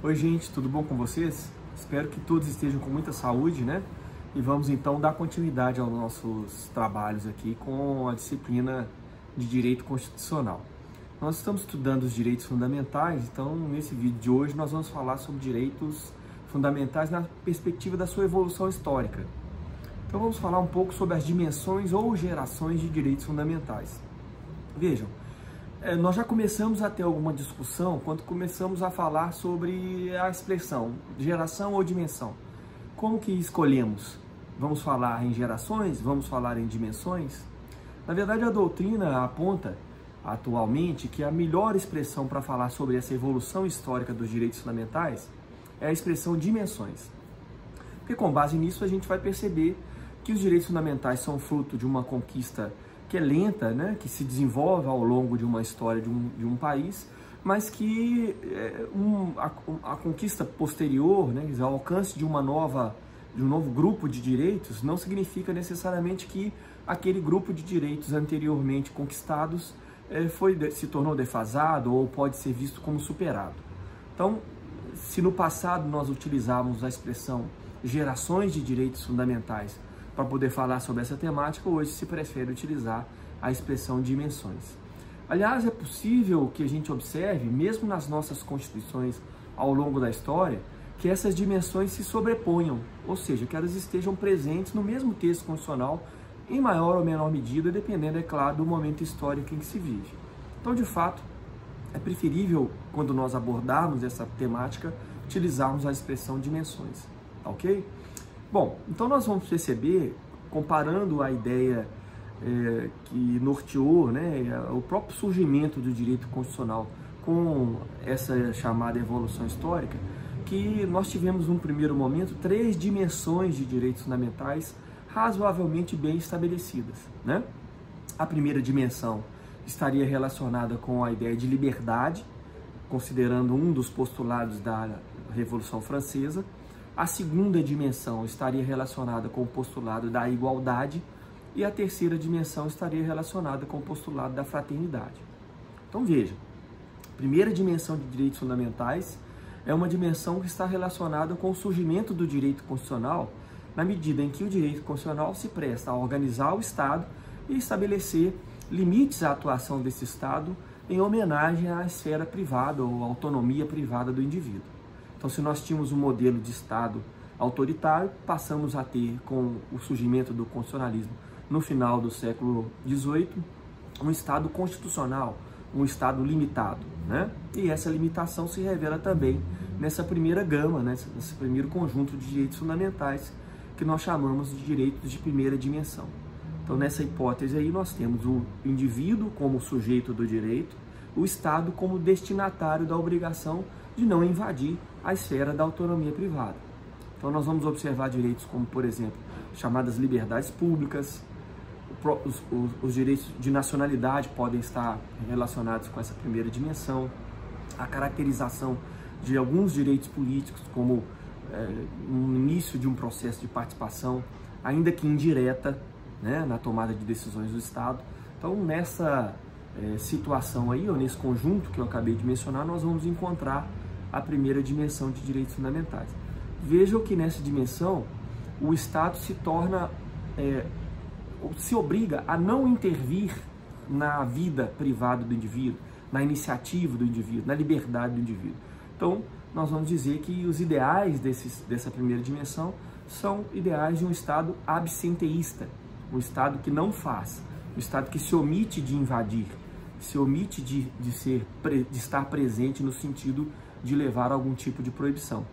Oi gente, tudo bom com vocês? Espero que todos estejam com muita saúde, né? E vamos então dar continuidade aos nossos trabalhos aqui com a disciplina de Direito Constitucional. Nós estamos estudando os direitos fundamentais, então nesse vídeo de hoje nós vamos falar sobre direitos fundamentais na perspectiva da sua evolução histórica. Então vamos falar um pouco sobre as dimensões ou gerações de direitos fundamentais. Vejam, nós já começamos a ter alguma discussão quando começamos a falar sobre a expressão geração ou dimensão. Como que escolhemos? Vamos falar em gerações? Vamos falar em dimensões? Na verdade, a doutrina aponta atualmente que a melhor expressão para falar sobre essa evolução histórica dos direitos fundamentais é a expressão dimensões. Porque com base nisso a gente vai perceber que os direitos fundamentais são fruto de uma conquista que é lenta, né, que se desenvolve ao longo de uma história de um país, mas que a conquista posterior, né, o alcance de um novo grupo de direitos não significa necessariamente que aquele grupo de direitos anteriormente conquistados se tornou defasado ou pode ser visto como superado. Então, se no passado nós utilizávamos a expressão gerações de direitos fundamentais para poder falar sobre essa temática, hoje se prefere utilizar a expressão dimensões. Aliás, é possível que a gente observe, mesmo nas nossas constituições ao longo da história, que essas dimensões se sobreponham, ou seja, que elas estejam presentes no mesmo texto constitucional, em maior ou menor medida, dependendo, é claro, do momento histórico em que se vive. Então, de fato, é preferível, quando nós abordarmos essa temática, utilizarmos a expressão dimensões, ok? Bom, então nós vamos perceber, comparando a ideia que norteou, né, o próprio surgimento do direito constitucional com essa chamada evolução histórica, que nós tivemos num primeiro momento 3 dimensões de direitos fundamentais razoavelmente bem estabelecidas, né? A primeira dimensão estaria relacionada com a ideia de liberdade, considerando um dos postulados da Revolução Francesa. A segunda dimensão estaria relacionada com o postulado da igualdade e a terceira dimensão estaria relacionada com o postulado da fraternidade. Então veja, a primeira dimensão de direitos fundamentais é uma dimensão que está relacionada com o surgimento do direito constitucional, na medida em que o direito constitucional se presta a organizar o Estado e estabelecer limites à atuação desse Estado em homenagem à esfera privada ou autonomia privada do indivíduo. Então, se nós tínhamos um modelo de Estado autoritário, passamos a ter, com o surgimento do constitucionalismo no final do século XVIII, um Estado constitucional, um Estado limitado, né? E essa limitação se revela também nessa primeira gama, né? Nesse primeiro conjunto de direitos fundamentais que nós chamamos de direitos de primeira dimensão. Então, nessa hipótese aí, nós temos o indivíduo como sujeito do direito, o Estado como destinatário da obrigação de não invadir a esfera da autonomia privada. Então nós vamos observar direitos como, por exemplo, chamadas liberdades públicas, os direitos de nacionalidade podem estar relacionados com essa primeira dimensão, a caracterização de alguns direitos políticos como no início de um processo de participação, ainda que indireta, né, na tomada de decisões do Estado. Então nessa situação aí, ou nesse conjunto que eu acabei de mencionar, nós vamos encontrar a primeira dimensão de direitos fundamentais. Vejam que nessa dimensão o Estado se obriga a não intervir na vida privada do indivíduo, na iniciativa do indivíduo, na liberdade do indivíduo. Então, nós vamos dizer que os ideais dessa primeira dimensão são ideais de um Estado absenteísta, um Estado que não faz, um Estado que se omite de invadir, se omite de estar presente no sentido de levar a algum tipo de proibição.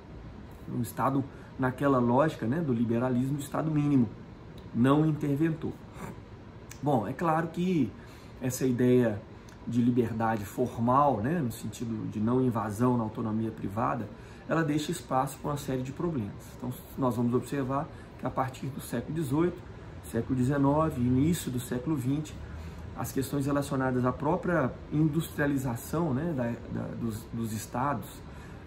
Um Estado, naquela lógica, né, do liberalismo, de Estado mínimo, não interventor. Bom, é claro que essa ideia de liberdade formal, né, no sentido de não invasão na autonomia privada, ela deixa espaço para uma série de problemas. Então, nós vamos observar que a partir do século XVIII, século XIX, início do século XX, as questões relacionadas à própria industrialização, né, dos estados,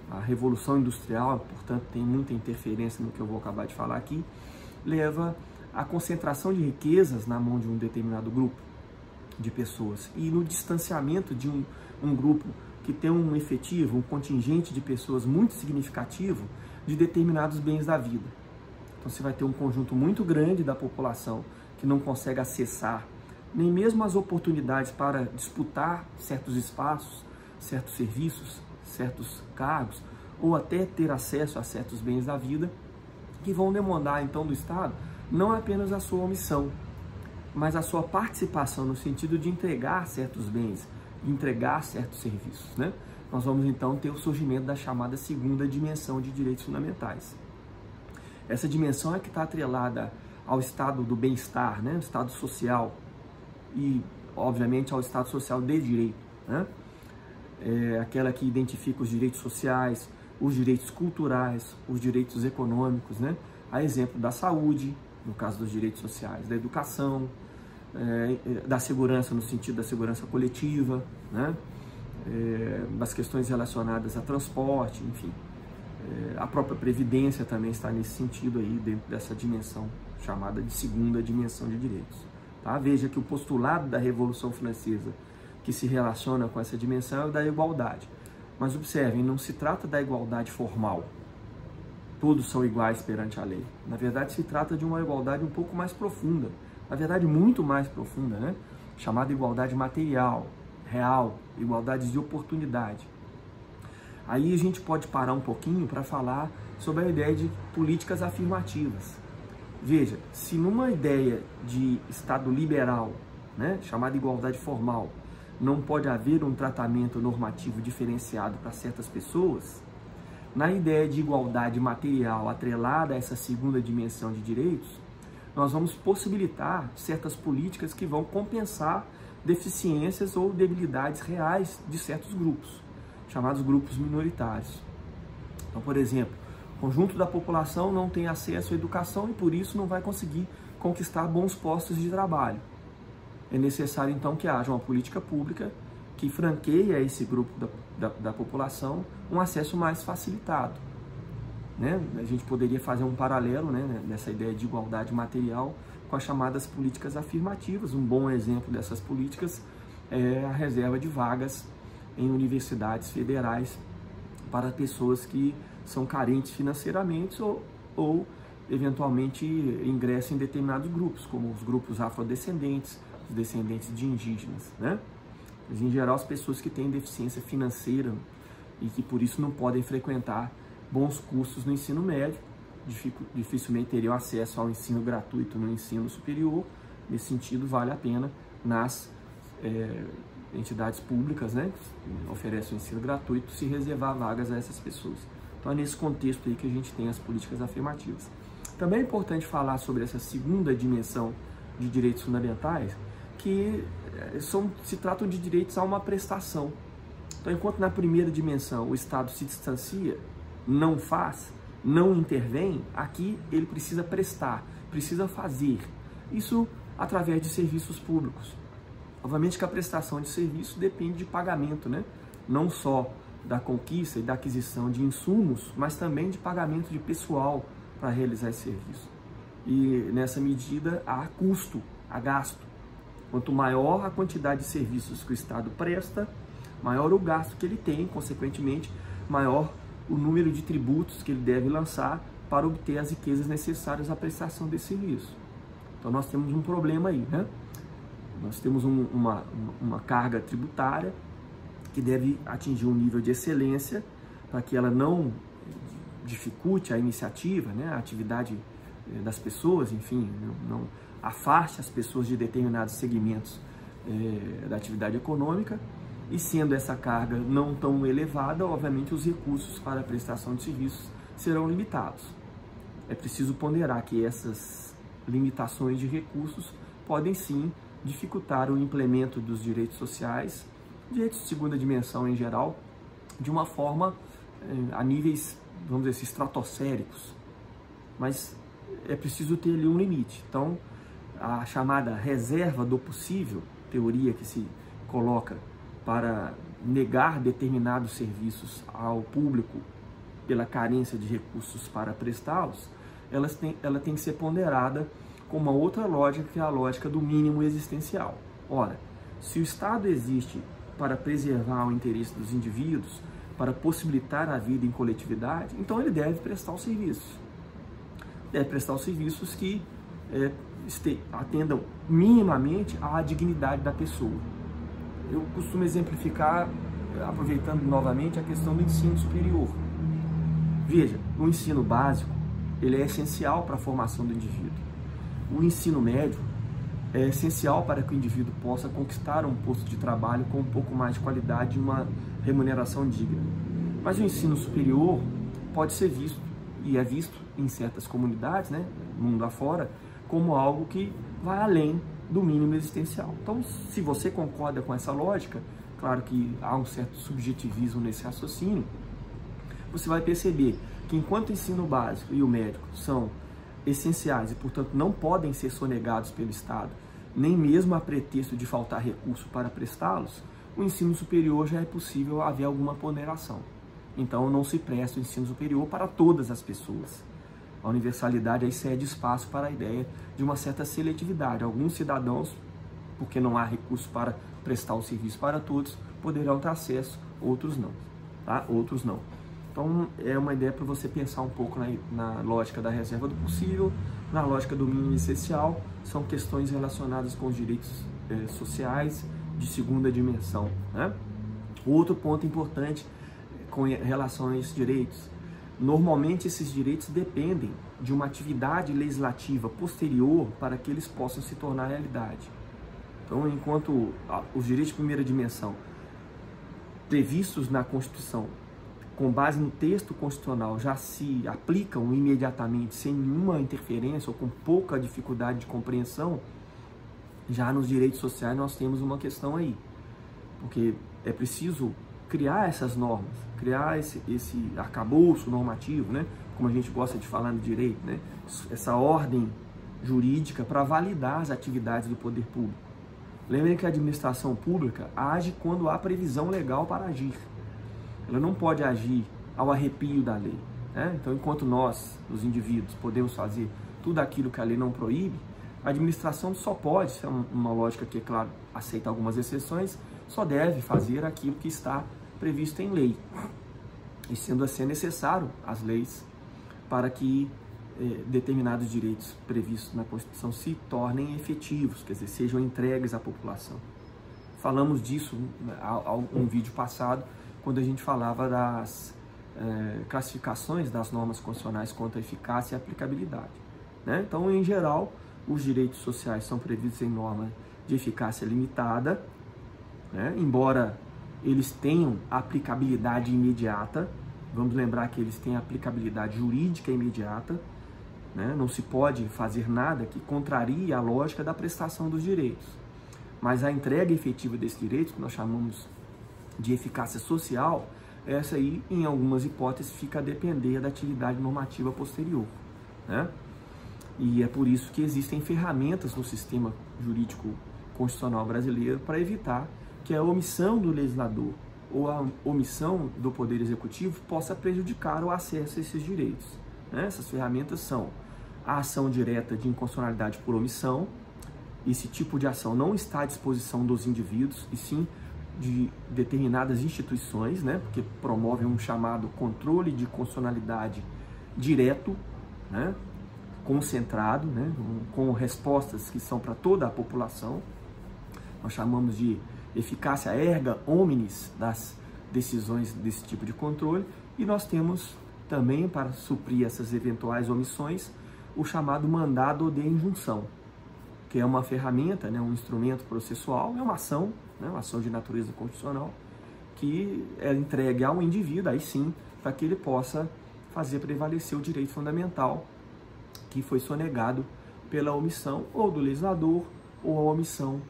a Revolução Industrial, portanto, tem muita interferência no que eu vou acabar de falar aqui, leva à concentração de riquezas na mão de um determinado grupo de pessoas e no distanciamento de um grupo que tem um efetivo, um contingente de pessoas muito significativo de determinados bens da vida. Então você vai ter um conjunto muito grande da população que não consegue acessar nem mesmo as oportunidades para disputar certos espaços, certos serviços, certos cargos, ou até ter acesso a certos bens da vida, que vão demandar então do Estado não apenas a sua omissão, mas a sua participação no sentido de entregar certos bens, de entregar certos serviços, né? Nós vamos então ter o surgimento da chamada segunda dimensão de direitos fundamentais. Essa dimensão é que está atrelada ao estado do bem-estar, né? O estado social e, obviamente, ao estado social de direito, né? É aquela que identifica os direitos sociais, os direitos culturais, os direitos econômicos, né? A exemplo da saúde, no caso dos direitos sociais, da educação, da segurança no sentido da segurança coletiva, né? Das questões relacionadas a transporte, enfim. A própria previdência também está nesse sentido aí, dentro dessa dimensão chamada de segunda dimensão de direitos. Tá? Veja que o postulado da Revolução Francesa que se relaciona com essa dimensão é o da igualdade. Mas observem, não se trata da igualdade formal. Todos são iguais perante a lei. Na verdade, se trata de uma igualdade um pouco mais profunda. Na verdade, muito mais profunda, né? Chamada igualdade material, real, igualdade de oportunidade. Aí a gente pode parar um pouquinho para falar sobre a ideia de políticas afirmativas. Veja, se numa ideia de Estado liberal, né, chamada igualdade formal, não pode haver um tratamento normativo diferenciado para certas pessoas, na ideia de igualdade material atrelada a essa segunda dimensão de direitos, nós vamos possibilitar certas políticas que vão compensar deficiências ou debilidades reais de certos grupos, chamados grupos minoritários. Então, por exemplo, o conjunto da população não tem acesso à educação e por isso não vai conseguir conquistar bons postos de trabalho. É necessário então que haja uma política pública que franqueie a esse grupo da população um acesso mais facilitado, né? A gente poderia fazer um paralelo, né, nessa ideia de igualdade material com as chamadas políticas afirmativas. Um bom exemplo dessas políticas é a reserva de vagas em universidades federais para pessoas que são carentes financeiramente ou eventualmente ingressam em determinados grupos, como os grupos afrodescendentes, os descendentes de indígenas, né? Mas, em geral, as pessoas que têm deficiência financeira e que por isso não podem frequentar bons cursos no ensino médio, dificilmente teriam acesso ao ensino gratuito no ensino superior. Nesse sentido, vale a pena nas entidades públicas, né, que oferecem o ensino gratuito, se reservar vagas a essas pessoas. Então é nesse contexto aí que a gente tem as políticas afirmativas. Também é importante falar sobre essa segunda dimensão de direitos fundamentais, que se tratam de direitos a uma prestação. Então, enquanto na primeira dimensão o Estado se distancia, não faz, não intervém, aqui ele precisa prestar, precisa fazer. Isso através de serviços públicos. Obviamente que a prestação de serviço depende de pagamento, né? Não só da conquista e da aquisição de insumos, mas também de pagamento de pessoal para realizar esse serviço. E nessa medida há custo, há gasto. Quanto maior a quantidade de serviços que o Estado presta, maior o gasto que ele tem, consequentemente, maior o número de tributos que ele deve lançar para obter as riquezas necessárias à prestação desse serviço. Então nós temos um problema aí, né? Nós temos uma carga tributária que deve atingir um nível de excelência para que ela não dificulte a iniciativa, né, a atividade das pessoas, enfim, não afaste as pessoas de determinados segmentos da atividade econômica, e sendo essa carga não tão elevada, obviamente os recursos para a prestação de serviços serão limitados. É preciso ponderar que essas limitações de recursos podem sim dificultar o implemento dos direitos sociais, direitos de segunda dimensão em geral, de uma forma a níveis, vamos dizer assim, estratosféricos, mas é preciso ter ali um limite. Então, a chamada reserva do possível, teoria que se coloca para negar determinados serviços ao público pela carência de recursos para prestá-los, ela tem que ser ponderada com uma outra lógica, que é a lógica do mínimo existencial. Ora, se o Estado existe para preservar o interesse dos indivíduos, para possibilitar a vida em coletividade, então ele deve prestar os serviços. Deve prestar os serviços que atendam minimamente à dignidade da pessoa. Eu costumo exemplificar, aproveitando novamente, a questão do ensino superior. Veja, o ensino básico, ele é essencial para a formação do indivíduo. O ensino médio é essencial para que o indivíduo possa conquistar um posto de trabalho com um pouco mais de qualidade e uma remuneração digna. Mas o ensino superior pode ser visto, e é visto em certas comunidades, né, mundo afora, como algo que vai além do mínimo existencial. Então, se você concorda com essa lógica, claro que há um certo subjetivismo nesse raciocínio, você vai perceber que enquanto o ensino básico e o médico são essenciais e, portanto, não podem ser sonegados pelo Estado, nem mesmo a pretexto de faltar recurso para prestá-los, o ensino superior já é possível haver alguma ponderação. Então, não se presta o ensino superior para todas as pessoas. A universalidade aí cede espaço para a ideia de uma certa seletividade. Alguns cidadãos, porque não há recurso para prestar o serviço para todos, poderão ter acesso, outros não. Tá? Outros não. Então, é uma ideia para você pensar um pouco na lógica da reserva do possível, na lógica do mínimo essencial. São questões relacionadas com os direitos sociais de segunda dimensão. Né? Outro ponto importante com relação a esses direitos: normalmente esses direitos dependem de uma atividade legislativa posterior para que eles possam se tornar realidade. Então, enquanto os direitos de primeira dimensão previstos na Constituição, com base no texto constitucional, já se aplicam imediatamente, sem nenhuma interferência ou com pouca dificuldade de compreensão, já nos direitos sociais nós temos uma questão aí, porque é preciso criar essas normas, criar esse arcabouço normativo, né? Como a gente gosta de falar no direito, né? Essa ordem jurídica para validar as atividades do poder público. Lembrem que a administração pública age quando há previsão legal para agir. Ela não pode agir ao arrepio da lei. Né? Então, enquanto nós, os indivíduos, podemos fazer tudo aquilo que a lei não proíbe, a administração só pode, isso é uma lógica que, é claro, aceita algumas exceções, só deve fazer aquilo que está previsto em lei. E sendo assim, é necessário as leis para que determinados direitos previstos na Constituição se tornem efetivos, quer dizer, sejam entregues à população. Falamos disso em um vídeo passado, quando a gente falava das classificações das normas constitucionais quanto à eficácia e aplicabilidade. Né? Então, em geral, os direitos sociais são previstos em norma de eficácia limitada, né? Embora eles tenham aplicabilidade imediata. Vamos lembrar que eles têm aplicabilidade jurídica imediata, né? Não se pode fazer nada que contrarie a lógica da prestação dos direitos. Mas a entrega efetiva desses direitos, que nós chamamos de eficácia social, essa aí, em algumas hipóteses, fica a depender da atividade normativa posterior. Né? E é por isso que existem ferramentas no sistema jurídico constitucional brasileiro para evitar que a omissão do legislador ou a omissão do Poder Executivo possa prejudicar o acesso a esses direitos. Né? Essas ferramentas são a ação direta de inconstitucionalidade por omissão. Esse tipo de ação não está à disposição dos indivíduos, e sim de determinadas instituições, né? Porque promovem um chamado controle de constitucionalidade direto, né? Concentrado, né? Com respostas que são para toda a população. Nós chamamos de eficácia erga omnes das decisões desse tipo de controle, e nós temos também, para suprir essas eventuais omissões, o chamado mandado de injunção, que é uma ferramenta, né, um instrumento processual, é uma ação, né, uma ação de natureza constitucional, que é entregue ao indivíduo, aí sim, para que ele possa fazer prevalecer o direito fundamental que foi sonegado pela omissão ou do legislador ou a omissão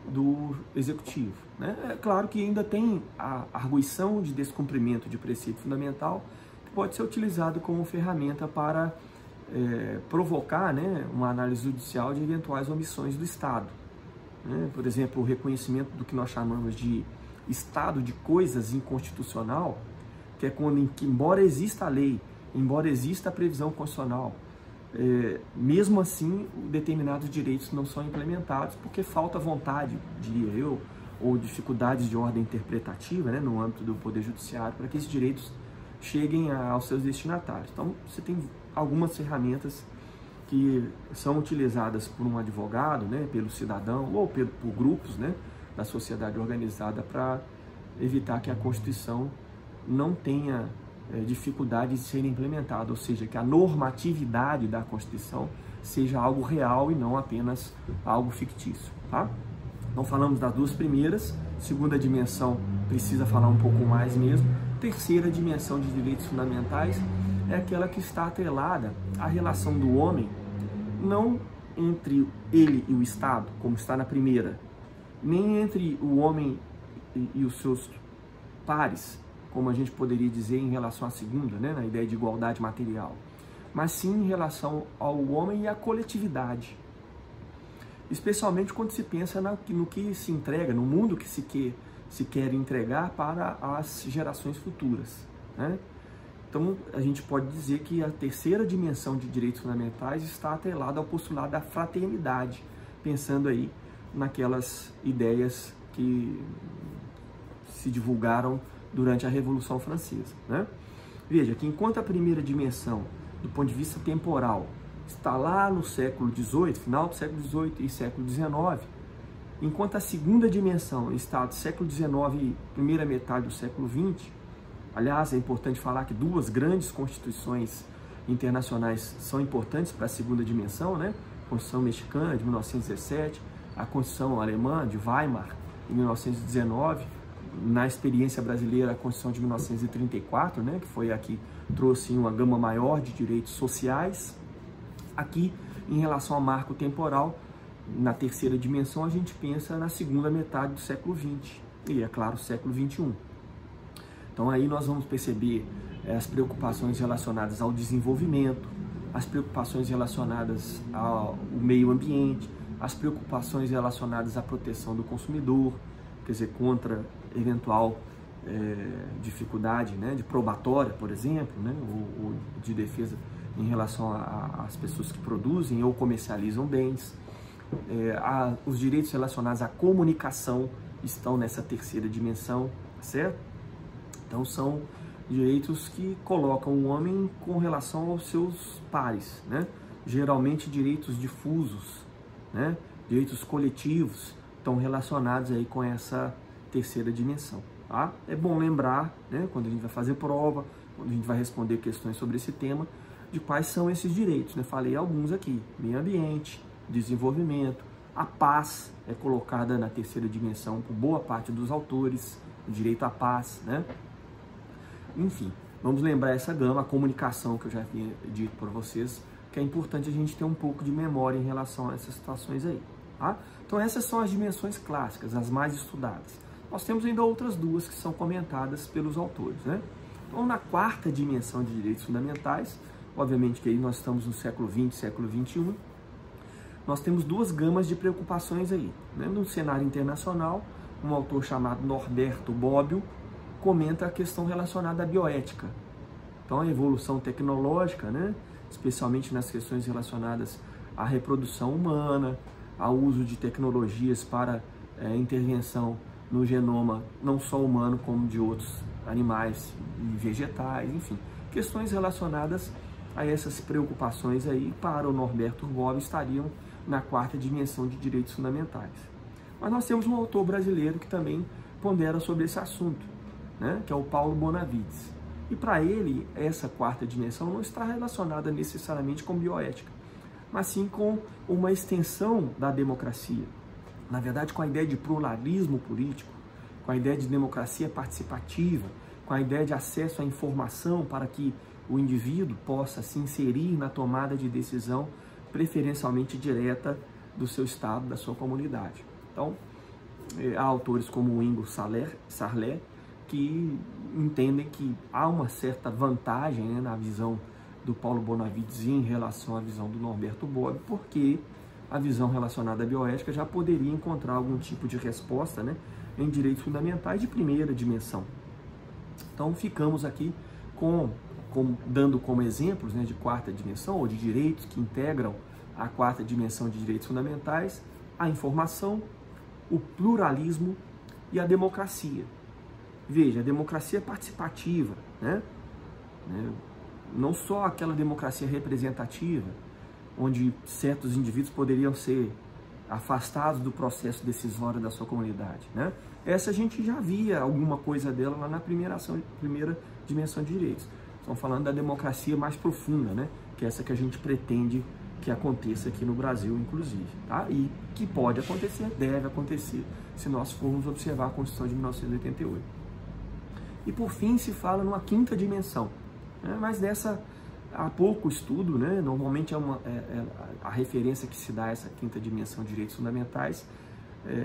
do executivo. Né? É claro que ainda tem a arguição de descumprimento de preceito fundamental, que pode ser utilizado como ferramenta para provocar, né, uma análise judicial de eventuais omissões do Estado. Né? Por exemplo, o reconhecimento do que nós chamamos de estado de coisas inconstitucional, que é quando, embora exista a lei, embora exista a previsão constitucional, mesmo assim, determinados direitos não são implementados porque falta vontade, diria eu, ou dificuldades de ordem interpretativa, né, no âmbito do Poder Judiciário, para que esses direitos cheguem aos seus destinatários. Então, você tem algumas ferramentas que são utilizadas por um advogado, né, pelo cidadão ou por grupos, né, da sociedade organizada para evitar que a Constituição não tenha dificuldade de ser implementada, ou seja, que a normatividade da Constituição seja algo real e não apenas algo fictício, tá? Então falamos das duas primeiras, segunda dimensão precisa falar um pouco mais mesmo, terceira dimensão de direitos fundamentais é aquela que está atrelada à relação do homem, não entre ele e o Estado, como está na primeira, nem entre o homem e os seus pares, como a gente poderia dizer em relação à segunda, né, na ideia de igualdade material, mas sim em relação ao homem e à coletividade. Especialmente quando se pensa no que se entrega, no mundo que se quer entregar para as gerações futuras, né? Então, a gente pode dizer que a terceira dimensão de direitos fundamentais está atrelada ao postulado da fraternidade, pensando aí naquelas ideias que se divulgaram durante a Revolução Francesa, né? Veja que enquanto a primeira dimensão, do ponto de vista temporal, está lá no século XVIII, final do século XVIII e século XIX, enquanto a segunda dimensão está do século XIX e primeira metade do século XX, aliás, é importante falar que duas grandes constituições internacionais são importantes para a segunda dimensão, né? A Constituição Mexicana, de 1917, a Constituição Alemã, de Weimar, em 1919, na experiência brasileira, a Constituição de 1934, né? Que foi a que trouxe uma gama maior de direitos sociais. Aqui, em relação ao marco temporal, na terceira dimensão, a gente pensa na segunda metade do século XX e, é claro, século XXI. Então aí nós vamos perceber as preocupações relacionadas ao desenvolvimento, as preocupações relacionadas ao meio ambiente, as preocupações relacionadas à proteção do consumidor, quer dizer, contra eventual dificuldade, né, de probatória, por exemplo, né, ou de defesa em relação às pessoas que produzem ou comercializam bens. Os direitos relacionados à comunicação estão nessa terceira dimensão, certo? Então são direitos que colocam o homem com relação aos seus pares, né? Geralmente direitos difusos, né? Direitos coletivos estão relacionados aí com essa terceira dimensão, tá? É bom lembrar, né, quando a gente vai fazer prova, quando a gente vai responder questões sobre esse tema, de quais são esses direitos, né? Falei alguns aqui: meio ambiente, desenvolvimento, a paz é colocada na terceira dimensão por boa parte dos autores, o direito à paz, né? Enfim, vamos lembrar essa gama, a comunicação que eu já havia dito para vocês, que é importante a gente ter um pouco de memória em relação a essas situações aí, tá? Então essas são as dimensões clássicas, as mais estudadas. Nós temos ainda outras duas que são comentadas pelos autores, né? Então na quarta dimensão de direitos fundamentais, obviamente que aí nós estamos no século XX, século XXI, nós temos duas gamas de preocupações aí, né? No cenário internacional, um autor chamado Norberto Bobbio comenta a questão relacionada à bioética. Então a evolução tecnológica, né? Especialmente nas questões relacionadas à reprodução humana, ao uso de tecnologias para intervenção no genoma, não só humano, como de outros animais e vegetais, enfim. Questões relacionadas a essas preocupações aí, para o Norberto Bobbio, estariam na quarta dimensão de direitos fundamentais. Mas nós temos um autor brasileiro que também pondera sobre esse assunto, né, que é o Paulo Bonavides. E para ele, essa quarta dimensão não está relacionada necessariamente com bioética, mas sim com uma extensão da democracia. Na verdade, com a ideia de pluralismo político, com a ideia de democracia participativa, com a ideia de acesso à informação para que o indivíduo possa se inserir na tomada de decisão, preferencialmente direta do seu estado, da sua comunidade. Então, há autores como o Ingo Sarlé, que entendem que há uma certa vantagem, né, na visão do Paulo Bonavides em relação à visão do Norberto Bobbio, porque a visão relacionada à bioética já poderia encontrar algum tipo de resposta, né, em direitos fundamentais de primeira dimensão. Então ficamos aqui dando como exemplos, né, de quarta dimensão, ou de direitos que integram a quarta dimensão de direitos fundamentais, a informação, o pluralismo, e a democracia. Veja, a democracia participativa, né? Não só aquela democracia representativa, onde certos indivíduos poderiam ser afastados do processo decisório da sua comunidade, né? Essa a gente já via alguma coisa dela lá na primeira dimensão de direitos. Estamos falando da democracia mais profunda, né? Que é essa que a gente pretende que aconteça aqui no Brasil, inclusive, tá? E que pode acontecer, deve acontecer, se nós formos observar a Constituição de 1988. E por fim se fala numa quinta dimensão, né? Mas dessa há pouco estudo, né? Normalmente a referência que se dá a essa quinta dimensão de direitos fundamentais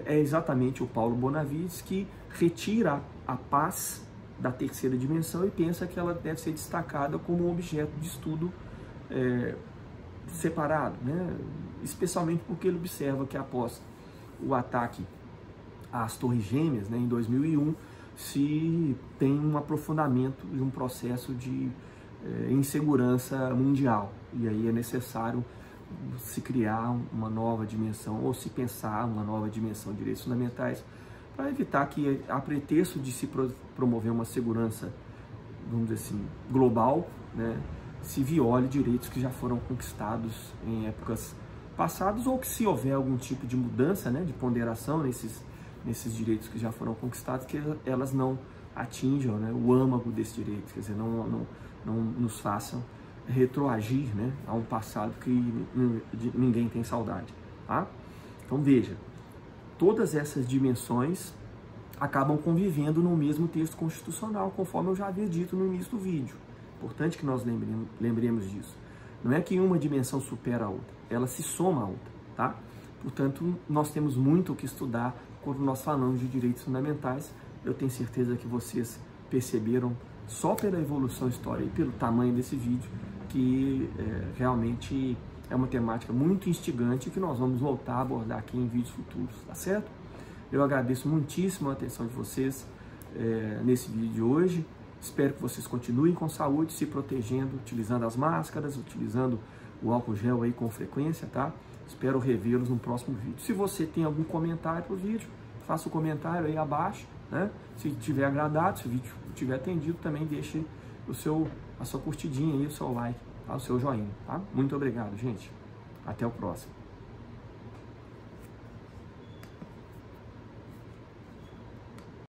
é exatamente o Paulo Bonavides, que retira a paz da terceira dimensão e pensa que ela deve ser destacada como um objeto de estudo separado, né? Especialmente porque ele observa que após o ataque às Torres Gêmeas, né, em 2001, se tem um aprofundamento de um processo de insegurança mundial, e aí é necessário se criar uma nova dimensão ou se pensar uma nova dimensão de direitos fundamentais para evitar que, a pretexto de se promover uma segurança, vamos dizer assim, global, né, se viole direitos que já foram conquistados em épocas passadas, ou que se houver algum tipo de mudança, né, de ponderação nesses direitos que já foram conquistados, que elas não atinjam, né, o âmago desses direitos, quer dizer, não nos façam retroagir, né, a um passado que ninguém tem saudade, tá? Então veja, todas essas dimensões acabam convivendo no mesmo texto constitucional, conforme eu já havia dito no início do vídeo. Importante que nós lembremos disso. Não é que uma dimensão supera a outra, ela se soma a outra, tá? Portanto, nós temos muito o que estudar quando nós falamos de direitos fundamentais. Eu tenho certeza que vocês perceberam, só pela evolução histórica e pelo tamanho desse vídeo, que realmente é uma temática muito instigante que nós vamos voltar a abordar aqui em vídeos futuros, tá certo? Eu agradeço muitíssimo a atenção de vocês nesse vídeo de hoje. Espero que vocês continuem com saúde, se protegendo, utilizando as máscaras, utilizando o álcool gel aí com frequência, tá? Espero revê-los no próximo vídeo. Se você tem algum comentário para o vídeo, faça o comentário aí abaixo, né? Se tiver agradado, se o vídeo tiver atendido, também deixe a sua curtidinha aí, o seu like, tá? O seu joinha, tá? Muito obrigado, gente. Até o próximo.